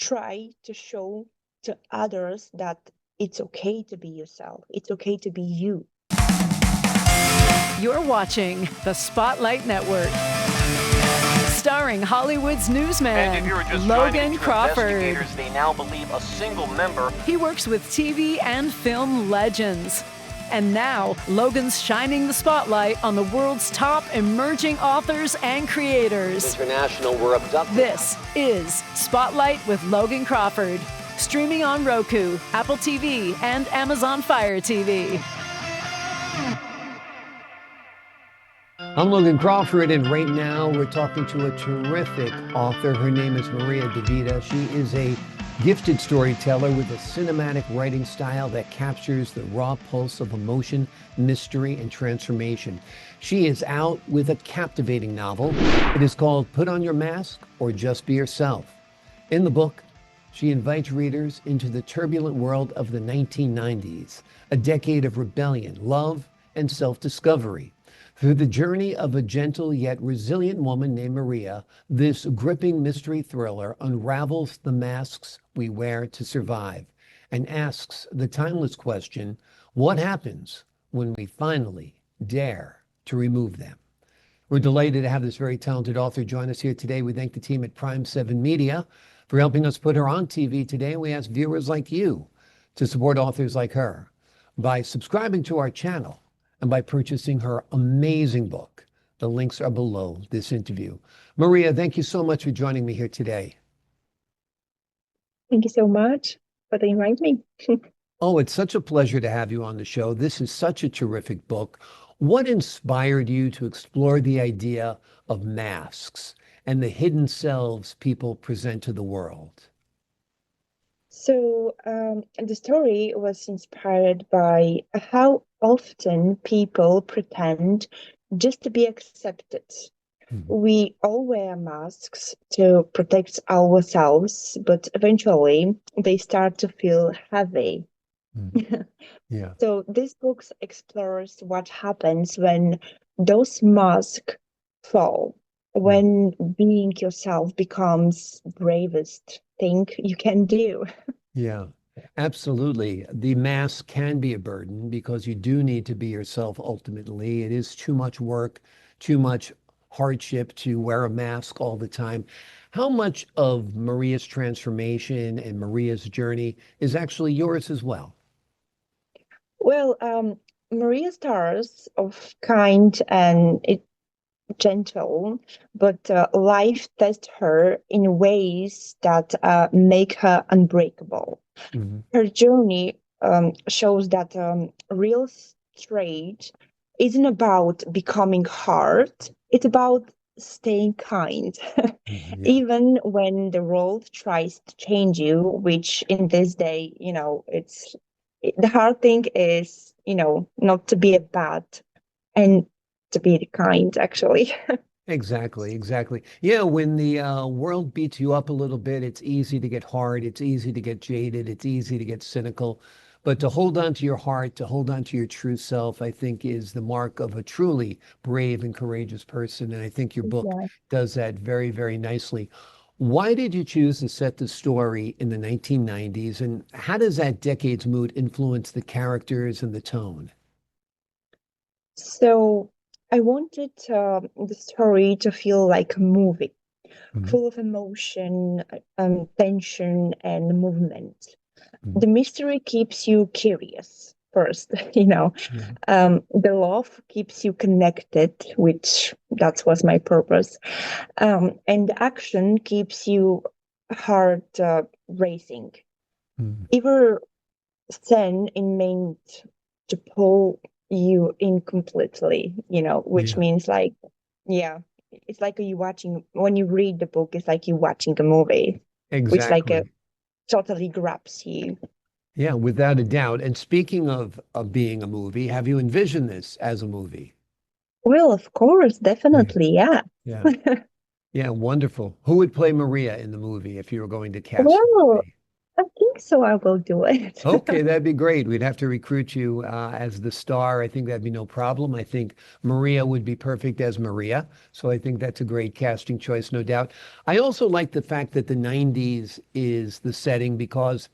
try to show to others that it's okay to be yourself. It's okay to be you. You're watching the Spotlight Network. Starring Hollywood's newsman, Logan Crawford. Investigators, they now believe a single member. He works with TV and film legends. And now, Logan's shining the spotlight on the world's top emerging authors and creators. International were abducted. This is Spotlight with Logan Crawford. Streaming on Roku, Apple TV, and Amazon Fire TV. I'm Logan Crawford, and right now we're talking to a terrific author. Her name is Maria de Vida. She is a gifted storyteller with a cinematic writing style that captures the raw pulse of emotion, mystery, and transformation. She is out with a captivating novel. It is called Put on Your Mask or Just Be Yourself. In the book, she invites readers into the turbulent world of the 1990s, a decade of rebellion, love, and self-discovery. Through the journey of a gentle yet resilient woman named Maria, this gripping mystery thriller unravels the masks we wear to survive and asks the timeless question, what happens when we finally dare to remove them? We're delighted to have this very talented author join us here today. We thank the team at Prime 7 Media for helping us put her on TV today. We ask viewers like you to support authors like her by subscribing to our channel and by purchasing her amazing book. The links are below this interview. Maria, thank you so much for joining me here today. Thank you so much for inviting me. Oh, it's such a pleasure to have you on the show. This is such a terrific book. What inspired you to explore the idea of masks and the hidden selves people present to the world? So the story was inspired by how often people pretend just to be accepted. Mm-hmm. We all wear masks to protect ourselves, but eventually they start to feel heavy. Mm-hmm. Yeah. So this book explores what happens when those masks fall, when being yourself becomes bravest thing you can do. Yeah, absolutely. The mask can be a burden because you do need to be yourself ultimately. It is too much work, too much hardship to wear a mask all the time. How much of Maria's transformation and Maria's journey is actually yours as well? Well, Maria starts off kind and gentle, but life tests her in ways that make her unbreakable. Mm-hmm. Her journey shows that real strength isn't about becoming hard, it's about staying kind. Yeah. Even when the world tries to change you, which in this day, the hard thing is, not to be a bad and to be kind, actually. Exactly, exactly. Yeah, when the world beats you up a little bit, it's easy to get hard, it's easy to get jaded, it's easy to get cynical. But to hold on to your heart, to hold on to your true self, I think is the mark of a truly brave and courageous person. And I think your book Yeah. does that very, very nicely. Why did you choose to set the story in the 1990s? And how does that decade's mood influence the characters and the tone? So I wanted the story to feel like a movie, Mhm. full of emotion, tension, and movement. Mhm. The mystery keeps you curious first, Yeah. The love keeps you connected, which that was my purpose. And the action keeps you heart racing. Mhm. Every scene is meant to pull you in completely, which Yeah, means like, yeah, it's like you watching, when you read the book, it's like you watching a movie, which like exactly. totally grabs you. Yeah, without a doubt. And speaking of being a movie, have you envisioned this as a movie? Well, of course, Yeah, definitely, yeah. yeah, yeah, wonderful. Who would play Maria in the movie if you were going to cast a Well, movie? I think So I will do it. Okay, that'd be great. We'd have to recruit you as the star. I think that'd be no problem. I think Maria would be perfect as Maria. So I think that's a great casting choice, no doubt. I also like the fact that the 90s is the setting because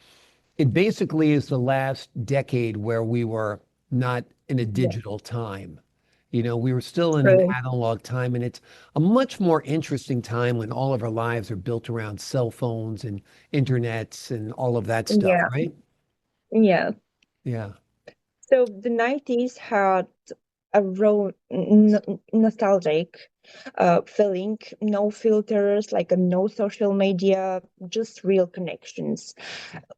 it basically is the last decade where we were not in a Yeah, digital time. You know, we were still in an true. analog time, and it's a much more interesting time when all of our lives are built around cell phones and internets and all of that stuff, Yeah, right? yeah. Yeah. So the 90s had a raw, nostalgic feeling, no filters, like no social media, just real connections.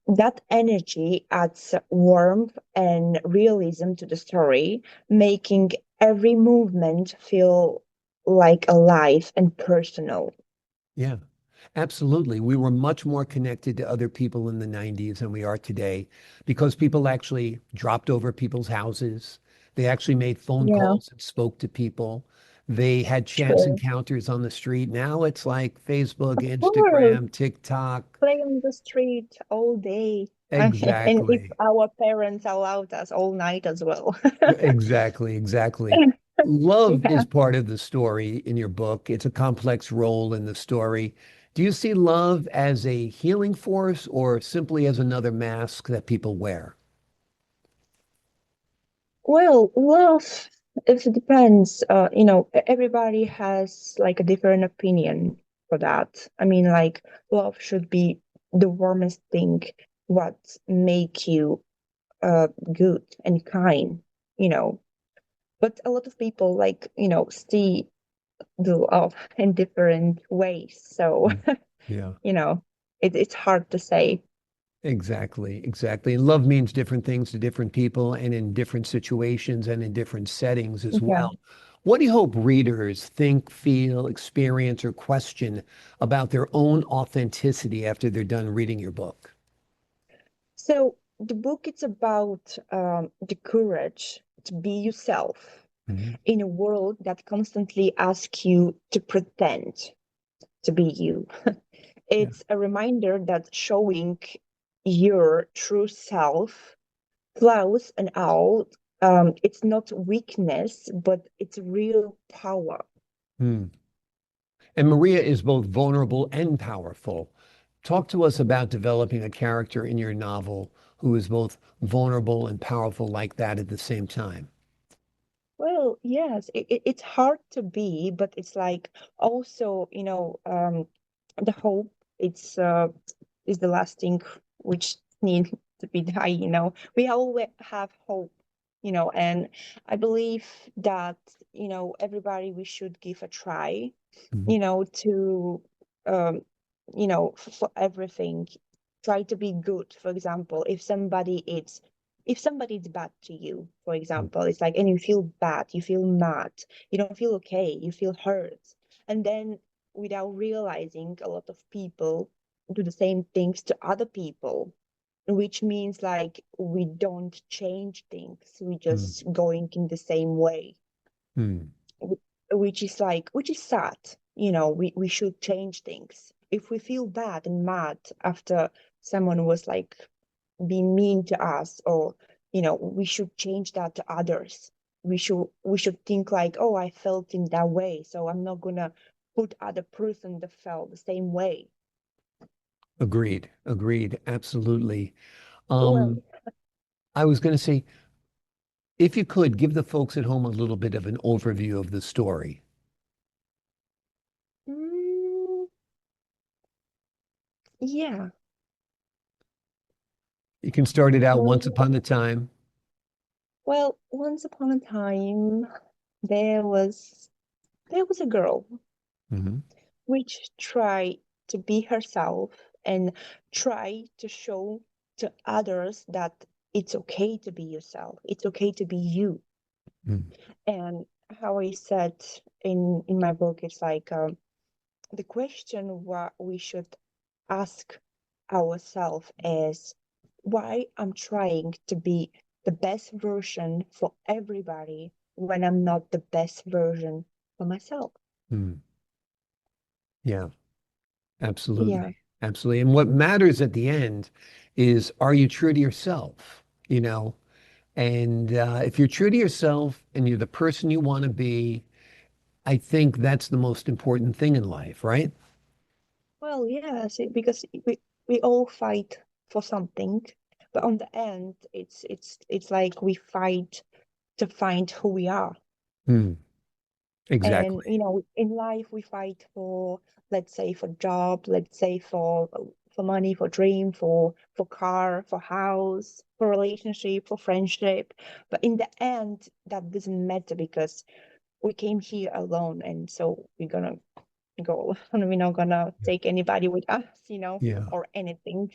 That energy adds warmth and realism to the story, making every movement feel like alive and personal. Yeah, absolutely. We were much more connected to other people in the 90s than we are today because people actually dropped over people's houses. They actually made phone Yeah, calls and spoke to people. They had chance true. encounters on the street. Now it's like Facebook, Of course, Instagram, TikTok. play on the street all day. And if Exactly. our parents allowed us all night as well. Exactly, exactly. Love Yeah. is part of the story in your book. It's a complex role in the story. Do you see love as a healing force or simply as another mask that people wear? Well, love, it depends. Everybody has like a different opinion for that. I mean, like, love should be the warmest thing, what make you good and kind, you know. But a lot of people like, see the love in different ways. So, Mm. Yeah, you know, it's hard to say. exactly, exactly. And love means different things to different people and in different situations and in different settings as Yeah. well. What do you hope readers think, feel, experience, or question about their own authenticity after they're done reading your book? So the book it's about the courage to be yourself Mhm. in a world that constantly asks you to pretend to be you. Yeah. It's a reminder that showing your true self, flaws and all, it's not weakness, but it's real power. Hmm. And Maria is both vulnerable and powerful. Talk to us about developing a character in your novel who is both vulnerable and powerful like that at the same time. Well, yes, it's hard to be, but it's like also, the hope it's is the last thing which needs to be die. We always have hope, and I believe that, everybody we should give a try, Mhm. to um for everything, try to be good. For example, if somebody is bad to you, for example, it's like, and you feel bad, you feel mad, you don't feel okay, you feel hurt, and then without realizing, a lot of people do the same things to other people, which means like we don't change things, we Mm, just going in the same way, mm, which is sad. We should change things. If we feel bad and mad after someone was like being mean to us, or we should change that to others. We should think like, oh, I felt in that way, so I'm not gonna put other person that felt the same way. agreed. Agreed. Absolutely. Well, Um, I was going to say, if you could give the folks at home a little bit of an overview of the story. mm, yeah. You can start it out once Well, upon a time. once upon a time, there was there was a girl Mhm. which tried to be herself and try to show to others that it's okay to be yourself. It's okay to be you. Mm, And how I said in my book, it's like, the question what we should ask ourselves is, why I'm trying to be the best version for everybody when I'm not the best version for myself. mm. Yeah, Yeah. absolutely. Absolutely. And what matters at the end is, are you true to yourself? You know, and if you're true to yourself and you're the person you want to be, I think that's the most important thing in life, right? Well, yes, because we all fight for something, but on the end, it's like we fight to find who we are. Hmm. And Exactly. in life we fight for, let's say, for job, let's say for money, for dream, for car, for house, for relationship, for friendship. But in the end, that doesn't matter because we came here alone, and so we're gonna go and we're not gonna take anybody with us, Yeah. or anything.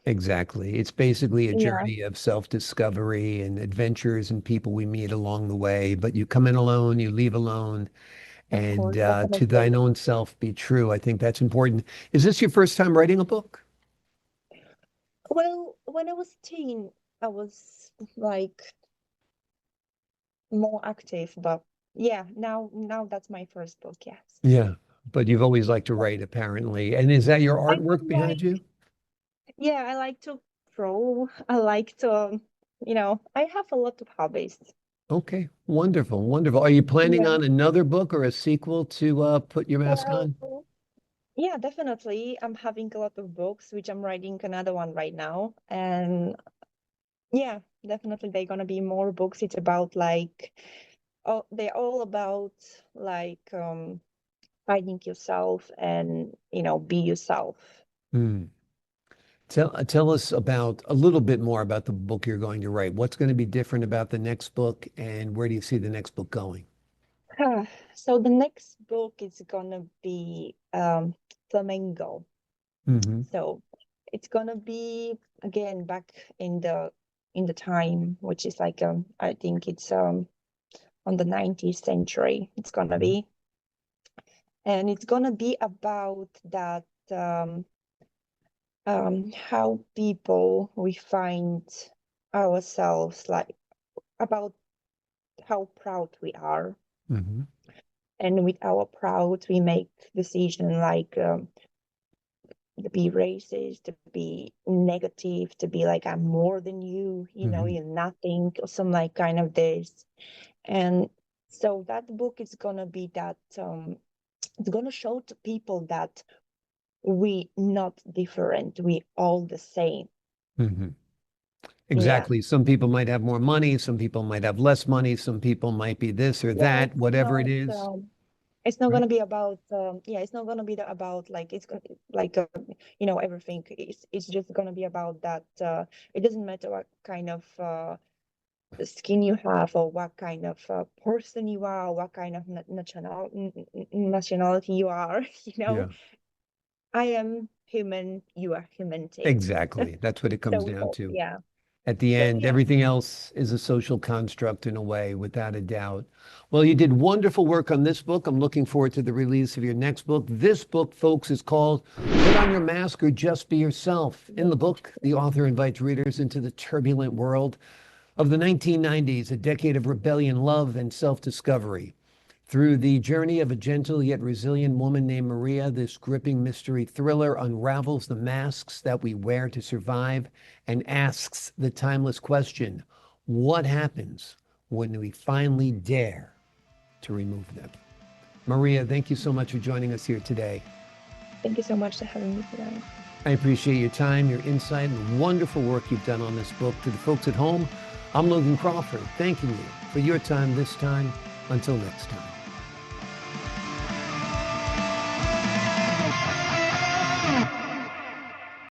Exactly. It's basically a Yeah, journey of self-discovery and adventures and people we meet along the way. But you come in alone, you leave alone, of and course, to thine definitely. own self be true. I think that's important. Is this your first time writing a book? Well, when I was teen, I was like more active, but yeah, now that's my first book, yes. Yeah. But you've always liked to write, apparently. And is that your I do artwork behind like, you? yeah, I like to draw. I like to, I have a lot of hobbies. Okay. Wonderful. Wonderful. Are you planning Yeah. on another book or a sequel to Put Your Mask Well, On? yeah, definitely. I'm having a lot of books, which I'm writing another one right now. And yeah, definitely they're gonna be more books. It's about like, oh, they're all about like finding yourself and, be yourself. Hmm. Tell us about a little bit more about the book you're going to write. What's going to be different about the next book, and where do you see the next book going? So the next book is gonna be Flamengo. Hmm. So it's gonna be again back in the time, which is like I think it's on the 19th century. It's gonna be, and it's gonna be about that how people we find ourselves, like about how proud we are, Hmm. and with our proud we make decision like to be racist, to be negative, to be like I'm more than you, Hmm. you're nothing, or some like kind of this. And so that book is gonna be that it's gonna show to people that we not different, we all the same. Hmm. Yeah. Exactly. Some people might have more money, some people might have less money, some people might be this or Yeah, that, whatever it is. it's not Right? gonna be about yeah, it's not gonna be about like it's gonna like everything. It's just gonna be about that it doesn't matter what kind of skin you have, or what kind of person you are, what kind of nationality you are. Yeah, I am human, you are human too. exactly. That's what it comes So we down all, to. yeah. At the So end, yeah. everything else is a social construct in a way, without a doubt. Well, you did wonderful work on this book. I'm looking forward to the release of your next book. This book, folks, is called Put on Your Mask or Just Be Yourself. In the book, the author invites readers into the turbulent world of the 1990s, a decade of rebellion, love, and self-discovery. Through the journey of a gentle yet resilient woman named Maria, this gripping mystery thriller unravels the masks that we wear to survive and asks the timeless question, what happens when we finally dare to remove them? Maria, thank you so much for joining us here today. Thank you so much for having me today. I appreciate your time, your insight, and the wonderful work you've done on this book. To the folks at home, I'm Logan Crawford, thanking you for your time this time. Until next time.